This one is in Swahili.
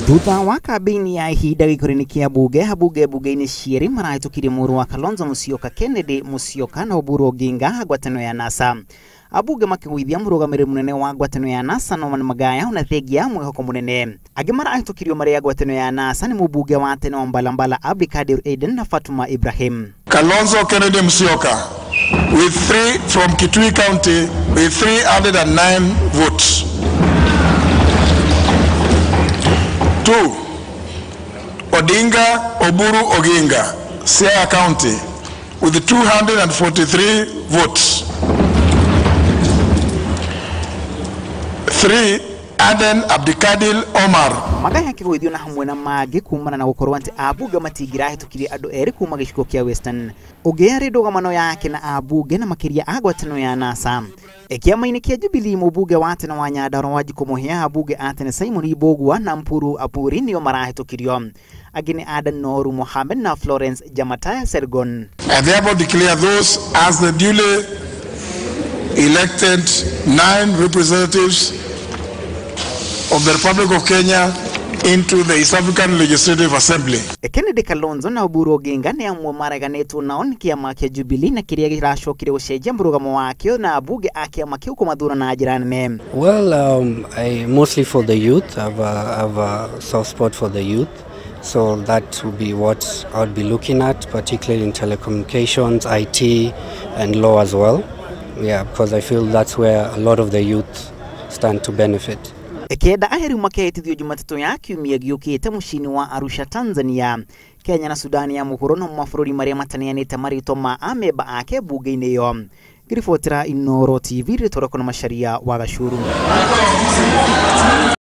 Thutha wa kambĩini ya ihinda gĩkũri-inĩ kĩa bunge-inĩ cierĩ marahĩtũkirie mũrũ wa Kalonzo Musyoka, Kennedy Musyoka na Oburu Oginga ngwatanĩro ya NASA. Abunge makĩgũithia mũrũgamĩrĩri mũnene wa ngwatanĩro ya NASA Norman Magaya na thengia mwĩhoko mũnene. Angĩ marahĩtũkirio marĩ ya ngwatanĩro ya NASA nĩ mũbunge wa tene wa Mbalambala Abdikadir Aden na Fatuma Ibrahim. Kalonzo Kennedy Musyoka with 3 from Kitui County with 309 votes. 2. Odinga Oburu Oginga, Siaya County, with 243 votes. 3. Aden Abdikadir Omar. Magaya kĩgũithio na hamwe na mangĩ kumana na gũkorwo atĩ abunge matingĩrahĩtũkirie andũ erĩ kuma gĩcigo kĩa Western. Ũngĩarĩ ndũgamano yake na abunge na makĩria a ngwatanĩro ya NASA. Kĩama-inĩ kĩa Jubilee mũbunge wa tene wa Nyandarua Wanjiku Mũhia, abunge a tene Simon Ibogwa na Mpuru Apuri nĩo marahĩtũkirio. Angĩ nĩ Adan Noru Mohammed na Florence Jamataya Sergon. I therefore declare those as the duly elected 9 representatives of the Republic of Kenya into the East African Legislative Assembly. Kennedy Kalonzo na Oburu Oginga nĩ amwe mareganĩtwo nao nĩ kĩama kĩa Jubilee na kĩrĩa gĩracokire gũcenjia mũrũgamo wakĩo na abunge a kĩama kĩu kũmathura na njĩra nene. Well, I mostly for the youth. I have a soft spot for the youth. So that would be what I would be looking at, particularly in telecommunications, IT, and law as well. Yeah, because I feel that's where a lot of the youth stand to benefit. Kenda aheru makehĩtithio Jumatatu ya kiumia gĩũkĩte mũciĩ-inĩ wa Arusha, Tanzania. Kenya na Sudani ya mũhuro no mabũrũri marĩa mataneanĩte marĩtwa ma amemba ake bunge-inĩ ĩyo. Ngĩribotera Inooro TV rĩtũrako na Macharia wa Gachuru.